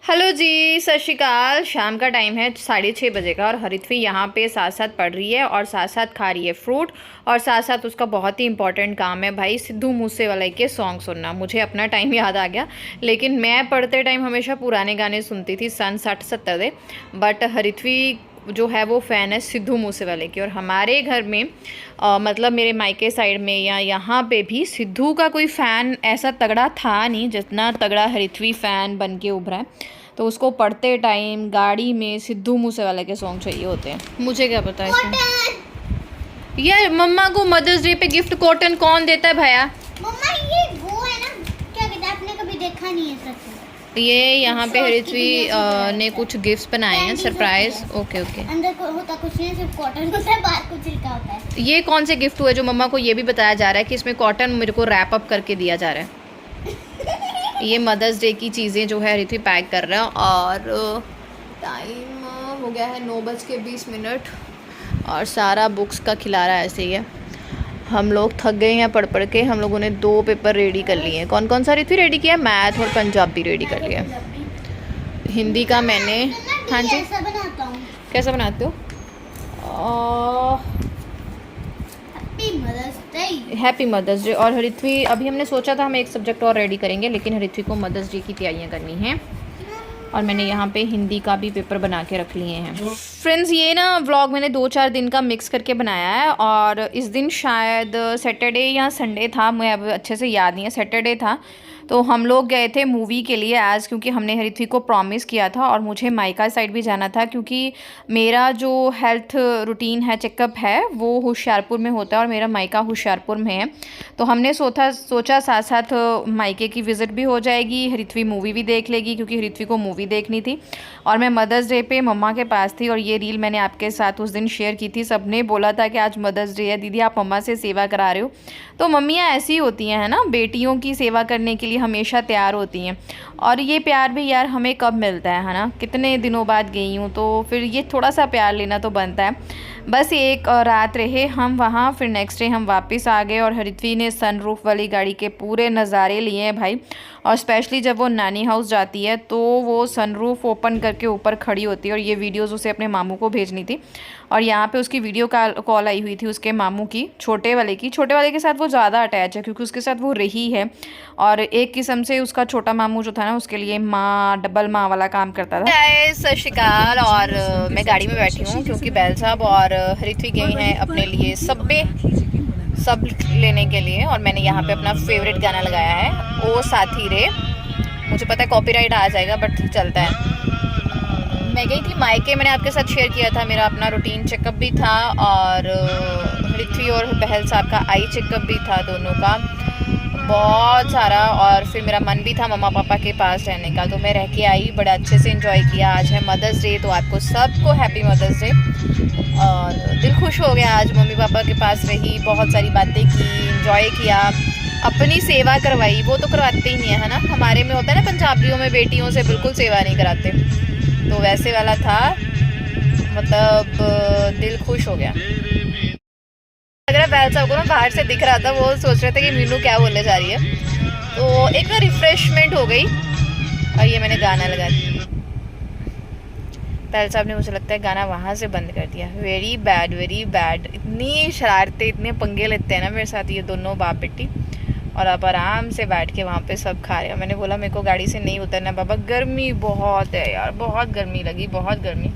Hello जी, सत श्री अकाल। शाम का टाइम है 6:30 बजे का और हरिथवी यहाँ पे साथ साथ पढ़ रही है और साथ साथ खा रही है फ्रूट और साथ साथ उसका बहुत ही इंपॉर्टेंट काम है भाई सिद्धू मूसेवाला के सॉन्ग सुनना। मुझे अपना टाइम याद आ गया, लेकिन मैं पढ़ते टाइम हमेशा पुराने गाने सुनती थी सन 60-70 दे, बट हरिथवी जो है वो फ़ैन है सिद्धू मूसेवाले की। और हमारे घर में मतलब मेरे मायके साइड में या यहाँ पे भी सिद्धू का कोई फ़ैन ऐसा तगड़ा था नहीं जितना तगड़ा हरिथवी फ़ैन बन के उभरा है। तो उसको पढ़ते टाइम गाड़ी में सिद्धू मूसेवाले के सॉन्ग चाहिए होते हैं। मुझे क्या पता है इसमें। यार मम्मा को मदर्स डे पे गिफ्ट कॉटन कौन देता है भैया? मम्मा ये वो है ना, क्या कहते हैं, आपने कभी देखा नहीं है सच। ये यहाँ पे हरिथवी ने कुछ गिफ्ट्स बनाए हैं सरप्राइज। Okay okay. अंदर होता कुछ नहीं, सिर्फ कॉटन होता है, बाहर कुछ लिखा होता है। ये कौन से गिफ्ट हुए जो मम्मा को ये भी बताया जा रहा है कि इसमें कॉटन मेरे को रैप अप करके दिया जा रहा है? ये मदर्स डे की चीज़ें जो है हरिथवी पैक कर रहा है और टाइम हो गया है 9:20 और सारा बुक्स का खिला रहा है ऐसे ही है। हम लोग थक गए हैं पढ़ पढ़ के। हम लोगों ने 2 पेपर रेडी कर लिए हैं। कौन कौन सा हरिथवी रेडी किया? मैथ और पंजाबी रेडी कर लिया। हिंदी का मैंने, हाँ जी, कैसा बनाते हो? Happy mother's day. और हरिथवी अभी हमने सोचा था हम एक सब्जेक्ट और रेडी करेंगे, लेकिन हरिथवी को मदर्स डे की तैयारियां करनी हैं और मैंने यहाँ पे हिंदी का भी पेपर बना के रख लिए हैं। फ्रेंड्स, ये ना व्लॉग मैंने 2-4 दिन का मिक्स करके बनाया है और इस दिन शायद सैटरडे या संडे था, मुझे अब अच्छे से याद नहीं है, सैटरडे था। तो हम लोग गए थे मूवी के लिए आज, क्योंकि हमने हरिथवी को प्रॉमिस किया था और मुझे मायका साइड भी जाना था क्योंकि मेरा जो हेल्थ रूटीन है, चेकअप है, वो होशियारपुर में होता है और मेरा मायका होशियारपुर में है। तो हमने सोचा साथ साथ मायके की विज़िट भी हो जाएगी, हरिथवी मूवी भी देख लेगी क्योंकि हरिथवी को मूवी देखनी थी। और मैं मदर्स डे पे मम्मा के पास थी और ये रील मैंने आपके साथ उस दिन शेयर की थी। सबने बोला था कि आज मदर्स डे है, दीदी आप मम्मा से सेवा करा रहे हो। तो मम्मियाँ ऐसी होती हैं, है ना, बेटियों की सेवा करने के लिए हमेशा तैयार होती हैं। और ये प्यार भी यार हमें कब मिलता है ना, कितने दिनों बाद गई हूँ तो फिर ये थोड़ा सा प्यार लेना तो बनता है। बस एक रात रहे हम वहाँ, फिर नेक्स्ट डे हम वापस आ गए और हरिथवी ने सनरूफ वाली गाड़ी के पूरे नज़ारे लिए हैं भाई। और स्पेशली जब वो नानी हाउस जाती है तो वो सनरूफ ओपन करके ऊपर खड़ी होती है और ये वीडियोज़ उसे अपने मामू को भेजनी थी। और यहाँ पे उसकी वीडियो कॉल आई हुई थी उसके मामू की, छोटे वाले के साथ वो ज़्यादा अटैच है क्योंकि उसके साथ वो रही है। और एक किस्म से उसका छोटा मामू जो था ना, उसके लिए माँ, डबल माँ वाला काम करता था। सत श्री अकाल। और मैं गाड़ी में बैठी हूँ क्योंकि बैल साहब और हरिथवी गई हैं अपने लिए सब लेने के लिए और मैंने यहाँ पे अपना फेवरेट गाना लगाया है, ओ साथी रे। मुझे पता है कॉपीराइट आ जाएगा बट चलता है। मैं गई थी मायके, मैंने आपके साथ शेयर किया था, मेरा अपना रूटीन चेकअप भी था और हरिथवी और बहल साहब का आई चेकअप भी था, दोनों का बहुत सारा। और फिर मेरा मन भी था मम्मा पापा के पास रहने का, तो मैं रह के आई, बड़ा अच्छे से एंजॉय किया। आज है मदर्स डे, तो आपको सबको हैप्पी मदर्स डे। और दिल खुश हो गया, आज मम्मी पापा के पास रही, बहुत सारी बातें की, एंजॉय किया, अपनी सेवा करवाई। वो तो करवाते ही नहीं है ना, हमारे में होता है ना पंजाबियों में बेटियों से बिल्कुल सेवा नहीं कराते, तो वैसे वाला था, मतलब दिल खुश हो गया। लग रहा है बैल साहब को ना बाहर से दिख रहा था, वो सोच रहे थे कि मीनू क्या बोलने जा रही है, तो एक ना रिफ्रेशमेंट हो गई। और ये मैंने गाना लगा दिया, बैल साहब ने मुझे लगता है गाना वहाँ से बंद कर दिया। Very bad, very bad. इतनी शरारतें, इतने पंगे लेते हैं ना मेरे साथ ये दोनों बाप बेटी। और अब आराम से बैठ के वहाँ पे सब खा रहे हैं। मैंने बोला मेरे को गाड़ी से नहीं उतरना बाबा, गर्मी बहुत है यार, बहुत गर्मी लगी, बहुत गर्मी।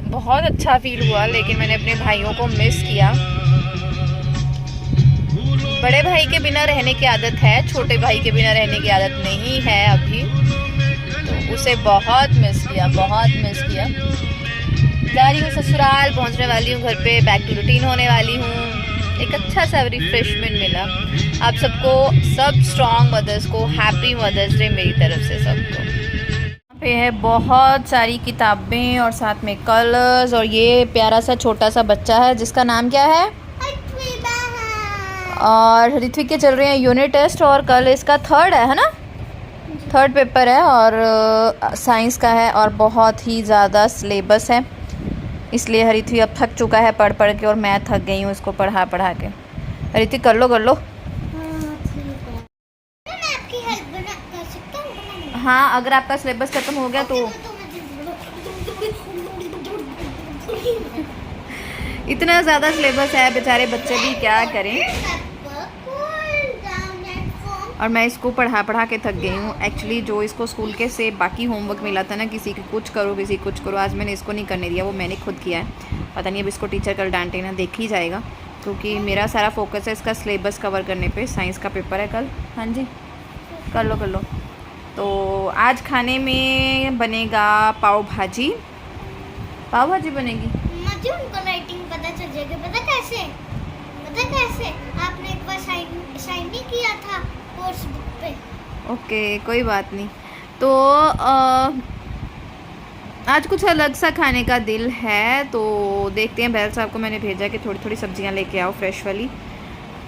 बहुत अच्छा फील हुआ, लेकिन मैंने अपने भाइयों को मिस किया। बड़े भाई के बिना रहने की आदत है, छोटे भाई के बिना रहने की आदत नहीं है अभी, तो उसे बहुत मिस किया, बहुत मिस किया। जा रही हूँ ससुराल, पहुँचने वाली हूँ घर पे, बैक टू रूटीन होने वाली हूँ। एक अच्छा सा रिफ्रेशमेंट मिला। आप सबको, सब स्ट्रॉन्ग मदर्स को हैप्पी मदर्स डे मेरी तरफ से सबको। यहाँ पे है बहुत सारी किताबें और साथ में कलर्स, और ये प्यारा सा छोटा सा बच्चा है जिसका नाम क्या है, और ऋत्विक के चल रहे हैं यूनिट टेस्ट, और कल इसका थर्ड है ना, थर्ड पेपर है, और साइंस का है, और बहुत ही ज़्यादा सिलेबस है, इसलिए ऋत्विक अब थक चुका है पढ़ पढ़ के, और मैं थक गई हूँ इसको पढ़ा पढ़ा के। ऋत्विक कर लो कर लो। हाँ, अगर आपका सिलेबस खत्म हो गया तो इतना ज़्यादा सिलेबस है, बेचारे बच्चे भी क्या करें। और मैं इसको पढ़ा पढ़ा के थक गई हूँ। एक्चुअली जो इसको स्कूल के से बाकी होमवर्क मिला था ना, किसी की कुछ करो किसी कुछ करो, आज मैंने इसको नहीं करने दिया, वो मैंने खुद किया है। पता नहीं अब इसको टीचर कल डांटे ना, देख ही जाएगा, क्योंकि मेरा सारा फोकस है इसका सिलेबस कवर करने पे। साइंस का पेपर है कल। हाँ जी, कर लो कर लो। तो आज खाने में बनेगा पाव भाजी, पाव भाजी बनेगी। मुझे उनको राइटिंग पता चल जाएगी। पता कैसे? आपने एक बार साइन नहीं किया था कोर्स बुक पे। ओके, कोई बात नहीं। तो आज कुछ अलग सा खाने का दिल है, तो देखते हैं। बैल साहब को मैंने भेजा कि थोड़ी थोड़ी सब्जियां लेके आओ फ्रेश वाली।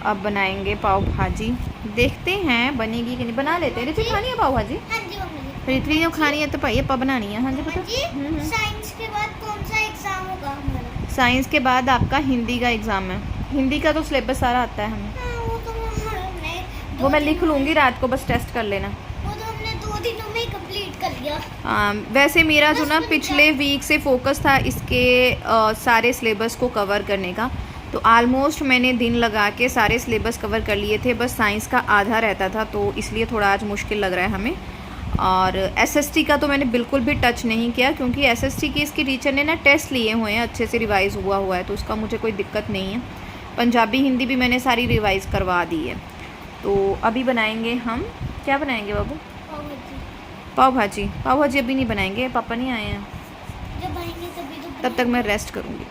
अब बनाएंगे पाव भाजी, देखते हैं बनेगी कि नहीं। बना लेते हैं। ऋत्विक खानी है पाव भाजी? हाँ जी मम्मी। ऋत्विक जो खानी है तो पाइए पाव बनानी है। हाँ जी पता। साइंस के बाद कौन सा एग्जाम होगा हमारा? साइंस के बाद आपका हिंदी का एग्ज़ाम है। हिंदी का तो सिलेबस सारा आता है हमें। वो मैं लिख लूँगी, रात को बस टेस्ट कर लेना। वो तो हमने 2 दिनों में कंप्लीट कर लिया। वैसे मेरा जो ना पिछले वीक से फोकस था इसके सारे सिलेबस को कवर करने का, तो ऑलमोस्ट मैंने दिन लगा के सारे सिलेबस कवर कर लिए थे, बस साइंस का आधा रहता था, तो इसलिए थोड़ा आज मुश्किल लग रहा है हमें। और एसएसटी का तो मैंने बिल्कुल भी टच नहीं किया, क्योंकि एसएसटी की इसकी टीचर ने ना टेस्ट लिए हुए हैं, अच्छे से रिवाइज़ हुआ है, तो उसका मुझे कोई दिक्कत नहीं है। पंजाबी हिंदी भी मैंने सारी रिवाइज़ करवा दी है। तो अभी बनाएंगे हम, क्या बनाएंगे बाबू? पाव भाजी। पाव भाजी अभी नहीं बनाएंगे, पापा नहीं आए हैं। जब आएंगे तभी तो तब तक मैं रेस्ट करूँगी।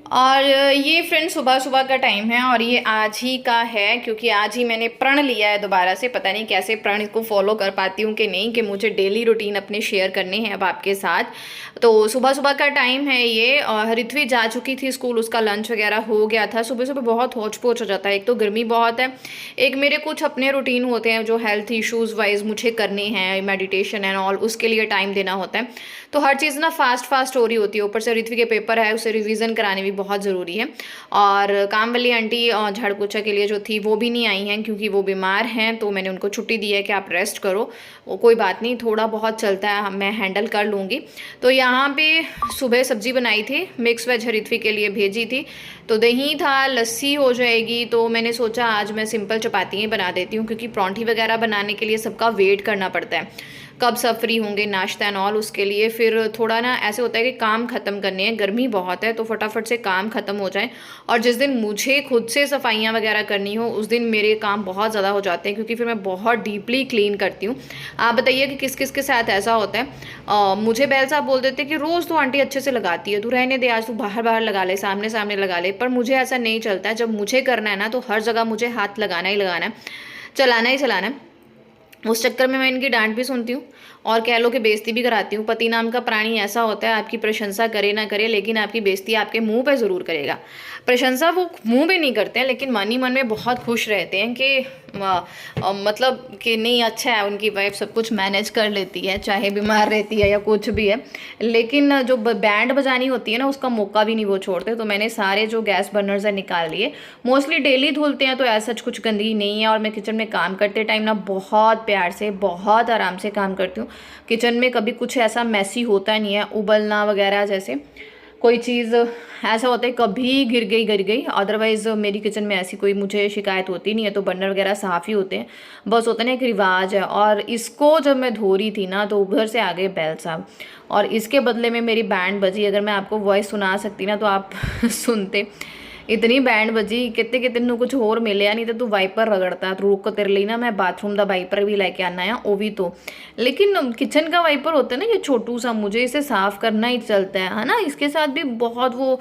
और ये फ्रेंड सुबह सुबह का टाइम है, और ये आज ही का है, क्योंकि आज ही मैंने प्रण लिया है दोबारा से। पता नहीं कैसे प्रण को फॉलो कर पाती हूँ कि नहीं, कि मुझे डेली रूटीन अपने शेयर करने हैं अब आपके साथ। तो सुबह सुबह का टाइम है ये। और ऋत्वी जा चुकी थी स्कूल, उसका लंच वगैरह हो गया था। सुबह सुबह बहुत होच पोच हो जाता है, एक तो गर्मी बहुत है, एक मेरे कुछ अपने रूटीन होते हैं जो हेल्थ इश्यूज़ वाइज मुझे करने हैं, मेडिटेशन एंड ऑल, उसके लिए टाइम देना होता है। तो हर चीज़ ना फास्ट हो रही होती है। ऊपर से ऋत्वी के पेपर है, उसे रिवीजन कराने भी बहुत ज़रूरी है। और काम वाली आंटी झाड़ू पोछा के लिए जो थी वो भी नहीं आई हैं, क्योंकि वो बीमार हैं, तो मैंने उनको छुट्टी दी है कि आप रेस्ट करो। वो कोई बात नहीं, थोड़ा बहुत चलता है, मैं हैंडल कर लूँगी। तो यहाँ पे सुबह सब्जी बनाई थी, मिक्स वेज ऋत्वी के लिए भेजी थी, तो दही था, लस्सी हो जाएगी। तो मैंने सोचा आज मैं सिंपल चपातियाँ बना देती हूँ, क्योंकि परांठी वगैरह बनाने के लिए सबका वेट करना पड़ता है, कब सब फ्री होंगे, नाश्ता एंड ऑल, उसके लिए फिर थोड़ा ना ऐसे होता है कि काम ख़त्म करने हैं, गर्मी बहुत है, तो फटाफट से काम ख़त्म हो जाए। और जिस दिन मुझे खुद से सफाइयाँ वगैरह करनी हो, उस दिन मेरे काम बहुत ज़्यादा हो जाते हैं, क्योंकि फिर मैं बहुत डीपली क्लीन करती हूँ। आप बताइए कि किस किस के साथ ऐसा होता है। मुझे बैल साहब बोल देते कि रोज़ तो आंटी अच्छे से लगाती है, तू रहने दे, आज तू बाहर बाहर लगा ले, सामने सामने लगा ले। पर मुझे ऐसा नहीं चलता है। जब मुझे करना है ना, तो हर जगह मुझे हाथ लगाना ही लगाना है, चलाना ही चलाना है। उस चक्कर में मैं इनकी डांट भी सुनती हूँ, और कह लो कि बेइज्जती भी कराती हूँ। पति नाम का प्राणी ऐसा होता है, आपकी प्रशंसा करे ना करे, लेकिन आपकी बेइज्जती आपके मुंह पे ज़रूर करेगा। प्रशंसा वो मुंह पे नहीं करते हैं, लेकिन मन ही मन में बहुत खुश रहते हैं कि मतलब कि नहीं अच्छा है, उनकी वाइफ सब कुछ मैनेज कर लेती है, चाहे बीमार रहती है या कुछ भी है। लेकिन जो बैंड बजानी होती है ना, उसका मौका भी नहीं वो छोड़ते। तो मैंने सारे जो गैस बर्नर्स है निकाल लिए, मोस्टली डेली धुलते हैं, तो ऐसा कुछ गंदगी नहीं है। और मैं किचन में काम करते टाइम ना बहुत प्यार से, बहुत आराम से काम करती हूँ। किचन में कभी कुछ ऐसा मैसी होता नहीं है, उबलना वगैरह जैसे कोई चीज़ ऐसा होता है कभी गिर गई। अदरवाइज़ मेरी किचन में ऐसी कोई मुझे शिकायत होती नहीं है। तो बर्नर वगैरह साफ़ ही होते हैं, बस होता है ना एक रिवाज है। और इसको जब मैं धो रही थी ना, तो उधर से आ गए बैल साहब, और इसके बदले में मेरी बैंड बजी। अगर मैं आपको वॉइस सुना सकती ना, तो आप सुनते इतनी बैंड बजी कितने तेनों कुछ होर मिले नहीं तो तू वाइपर रगड़ता। रुक तेरे लिए ना मैं बाथरूम का वाइपर भी लेके आना है, वो भी तो। लेकिन किचन का वाइपर होता है ना ये छोटू सा, मुझे इसे साफ करना ही चलता है ना। इसके साथ भी बहुत वो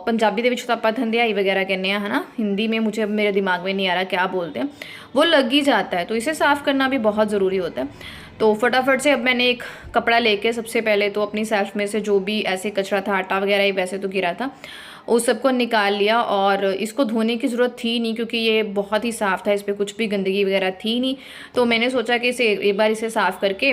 पंजाबी ਦੇ ਵਿੱਚ तो आप धंधियाई वगैरह कहने हैं, है ना। हिंदी में मुझे मेरे दिमाग में नहीं आ रहा क्या बोलते हैं, वो लग ही जाता है, तो इसे साफ़ करना भी बहुत ज़रूरी होता है। तो फटाफट से अब मैंने एक कपड़ा लेके सबसे पहले तो अपनी सेल्फ में से जो भी ऐसे कचरा था, आटा वगैरह ही वैसे तो गिरा था, उस सबको निकाल लिया। और इसको धोने की ज़रूरत थी नहीं क्योंकि ये बहुत ही साफ़ था, इस पर कुछ भी गंदगी वगैरह थी नहीं। तो मैंने सोचा कि इसे एक बार इसे साफ़ करके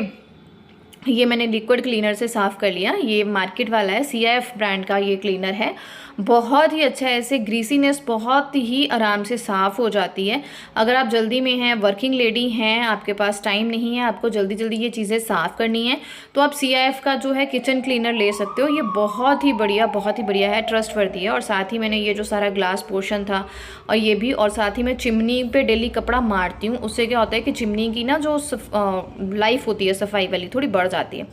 ये मैंने लिक्विड क्लीनर से साफ़ कर लिया। ये मार्केट वाला है, CIF ब्रांड का ये क्लीनर है, बहुत ही अच्छा है। ऐसे ग्रीसीनेस बहुत ही आराम से साफ़ हो जाती है। अगर आप जल्दी में हैं, वर्किंग लेडी हैं, आपके पास टाइम नहीं है, आपको जल्दी जल्दी ये चीज़ें साफ़ करनी है, तो आप CIF का जो है किचन क्लीनर ले सकते हो। ये बहुत ही बढ़िया है, ट्रस्टवर्दी है। और साथ ही मैंने ये जो सारा ग्लास पोर्शन था और ये भी, और साथ ही मैं चिमनी पे डेली कपड़ा मारती हूँ। उससे क्या होता है कि चिमनी की ना जो लाइफ होती है सफाई वाली थोड़ी बढ़ जाती है।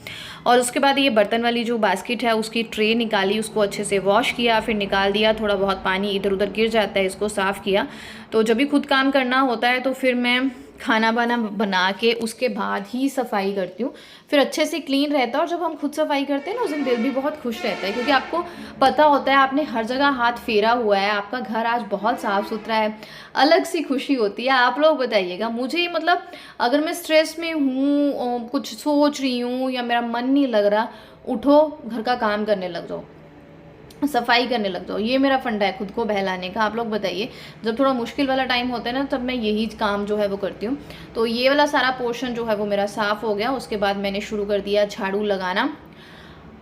और उसके बाद ये बर्तन वाली जो बास्केट है उसकी ट्रे निकाली, उसको अच्छे से वॉश किया, फिर निकाल दिया। थोड़ा बहुत पानी इधर उधर गिर जाता है, इसको साफ़ किया। तो जब भी खुद काम करना होता है तो फिर मैं खाना वाना बना के उसके बाद ही सफाई करती हूँ, फिर अच्छे से क्लीन रहता है। और जब हम खुद सफाई करते हैं ना उस दिन दिल भी बहुत खुश रहता है, क्योंकि आपको पता होता है आपने हर जगह हाथ फेरा हुआ है, आपका घर आज बहुत साफ़ सुथरा है, अलग सी खुशी होती है। आप लोग बताइएगा मुझे, मतलब अगर मैं स्ट्रेस में हूँ, कुछ सोच रही हूँ या मेरा मन नहीं लग रहा, उठो घर का काम करने लग जाओ, सफाई करने लग जाओ। ये मेरा फंडा है खुद को बहलाने का। आप लोग बताइए, जब थोड़ा मुश्किल वाला टाइम होता है ना तब मैं यही काम जो है वो करती हूँ। तो ये वाला सारा पोर्शन जो है वो मेरा साफ़ हो गया। उसके बाद मैंने शुरू कर दिया झाड़ू लगाना।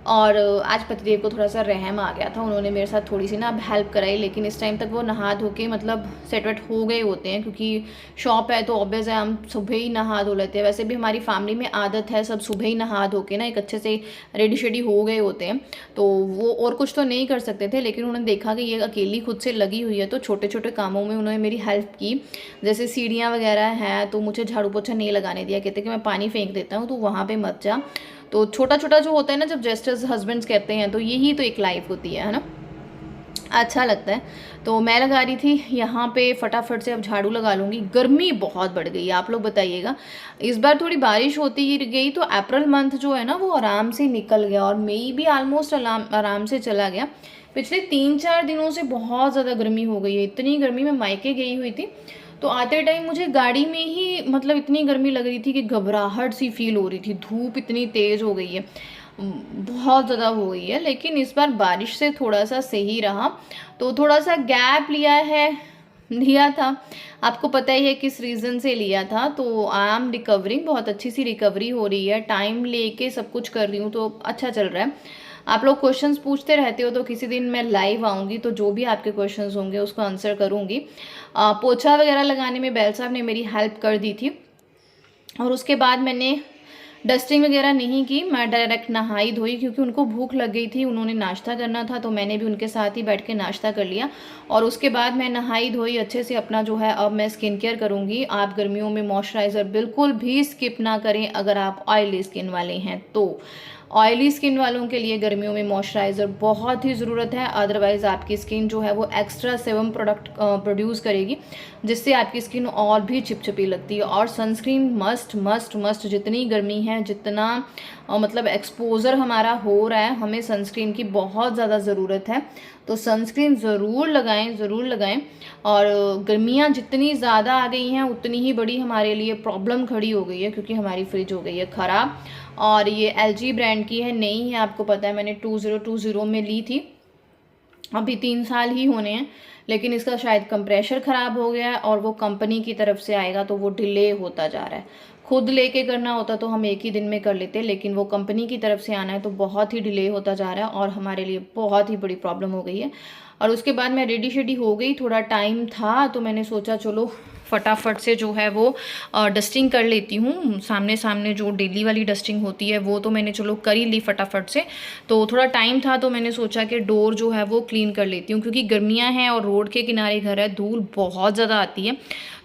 और आज पतिदेव को थोड़ा सा रहम आ गया था, उन्होंने मेरे साथ थोड़ी सी ना हेल्प कराई, लेकिन इस टाइम तक वो नहा धो के मतलब सेट वेट हो गए होते हैं, क्योंकि शॉप है तो ऑब्वियस है हम सुबह ही नहा धो लेते हैं। वैसे भी हमारी फैमिली में आदत है सब सुबह ही नहा धो के ना एक अच्छे से रेडी शेडी हो गए होते हैं। तो वो और कुछ तो नहीं कर सकते थे, लेकिन उन्होंने देखा कि ये अकेली खुद से लगी हुई है तो छोटे छोटे कामों में उन्होंने मेरी हेल्प की। जैसे सीढ़ियाँ वगैरह हैं तो मुझे झाड़ू पोछा नहीं लगाने दिया, कहते कि मैं पानी फेंक देता हूँ तो वहाँ पर मत जा। तो छोटा छोटा जो होता है ना, जब जस्ट एज हस्बैंड्स कहते हैं, तो यही तो एक लाइफ होती है ना, अच्छा लगता है। तो मैं लगा रही थी यहाँ पे, फटाफट से अब झाड़ू लगा लूँगी। गर्मी बहुत बढ़ गई है, आप लोग बताइएगा। इस बार थोड़ी बारिश होती ही गई तो अप्रैल मंथ जो है ना वो आराम से निकल गया, और मई भी ऑलमोस्ट आराम से चला गया। पिछले 3-4 दिनों से बहुत ज़्यादा गर्मी हो गई है। इतनी गर्मी, मैं मायके गई हुई थी तो आते टाइम मुझे गाड़ी में ही मतलब इतनी गर्मी लग रही थी कि घबराहट सी फील हो रही थी। धूप इतनी तेज़ हो गई है, बहुत ज़्यादा हो गई है। लेकिन इस बार बारिश से थोड़ा सा सही रहा, तो थोड़ा सा गैप लिया था। आपको पता ही है किस रीज़न से लिया था। तो आई एम रिकवरिंग, बहुत अच्छी सी रिकवरी हो रही है, टाइम लेके सब कुछ कर रही हूँ तो अच्छा चल रहा है। आप लोग क्वेश्चंस पूछते रहते हो तो किसी दिन मैं लाइव आऊँगी तो जो भी आपके क्वेश्चंस होंगे उसको आंसर करूँगी। पोछा वगैरह लगाने में बैल साहब ने मेरी हेल्प कर दी थी, और उसके बाद मैंने डस्टिंग वगैरह नहीं की, मैं डायरेक्ट नहाई धोई, क्योंकि उनको भूख लग गई थी, उन्होंने नाश्ता करना था तो मैंने भी उनके साथ ही बैठ के नाश्ता कर लिया। और उसके बाद मैं नहाई धोई अच्छे से अपना जो है, अब मैं स्किन केयर करूँगी। आप गर्मियों में मॉइस्चराइज़र बिल्कुल भी स्किप ना करें अगर आप ऑयली स्किन वाले हैं तो। ऑयली स्किन वालों के लिए गर्मियों में मॉइस्चराइज़र बहुत ही ज़रूरत है, अदरवाइज़ आपकी स्किन जो है वो एक्स्ट्रा सेबम प्रोडक्ट प्रोड्यूस करेगी, जिससे आपकी स्किन और भी चिपचिपी लगती है। और सनस्क्रीन मस्ट मस्ट मस्ट, जितनी गर्मी है, जितना मतलब एक्सपोज़र हमारा हो रहा है, हमें सनस्क्रीन की बहुत ज़्यादा ज़रूरत है। तो सनस्क्रीन ज़रूर लगाएं। और गर्मियाँ जितनी ज़्यादा आ गई हैं उतनी ही बड़ी हमारे लिए प्रॉब्लम खड़ी हो गई है, क्योंकि हमारी फ्रिज हो गई है ख़राब। और ये LG ब्रांड की है, नई है, आपको पता है मैंने 2020 में ली थी, अभी 3 साल ही होने हैं। लेकिन इसका शायद कंप्रेशर ख़राब हो गया है और वो कंपनी की तरफ से आएगा तो वो डिले होता जा रहा है। खुद लेके करना होता तो हम एक ही दिन में कर लेते, लेकिन वो कंपनी की तरफ से आना है तो बहुत ही डिले होता जा रहा है और हमारे लिए बहुत ही बड़ी प्रॉब्लम हो गई है। और उसके बाद मैं रेडी शेडी हो गई, थोड़ा टाइम था तो मैंने सोचा चलो फटाफट से जो है वो डस्टिंग कर लेती हूँ। सामने सामने जो डेली वाली डस्टिंग होती है वो तो मैंने चलो कर ही ली फटाफट से। तो थोड़ा टाइम था तो मैंने सोचा कि डोर जो है वो क्लीन कर लेती हूँ, क्योंकि गर्मियाँ हैं और रोड के किनारे घर है, धूल बहुत ज़्यादा आती है,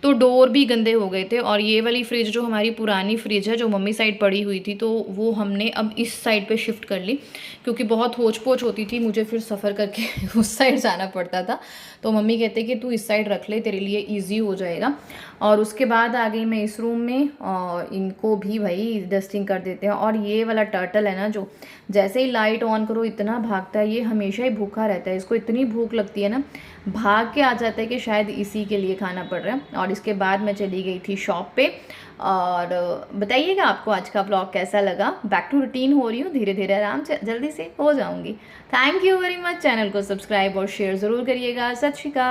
तो डोर भी गंदे हो गए थे। और ये वाली फ्रिज जो हमारी पुरानी फ्रिज है जो मम्मी साइड पड़ी हुई थी, तो वो हमने अब इस साइड पे शिफ्ट कर ली, क्योंकि बहुत होच पोच होती थी, मुझे फिर सफ़र करके उस साइड जाना पड़ता था। तो मम्मी कहते कि तू इस साइड रख ले, तेरे लिए ईजी हो जाएगा। और उसके बाद आ गई मैं इस रूम में, और इनको भी भाई डस्टिंग कर देते हैं। और ये वाला टर्टल है ना, जो जैसे ही लाइट ऑन करो इतना भागता है, ये हमेशा ही भूखा रहता है, इसको इतनी भूख लगती है ना, भाग के आ जाता है कि शायद इसी के लिए खाना पड़ रहा है। और इसके बाद मैं चली गई थी शॉप पे। और बताइएगा आपको आज का ब्लॉग कैसा लगा। बैक टू रूटीन हो रही हूँ, धीरे धीरे आराम से जल्दी से हो जाऊँगी। Thank you very much. Channel को सब्सक्राइब और शेयर ज़रूर करिएगा। सत श्री अकाल।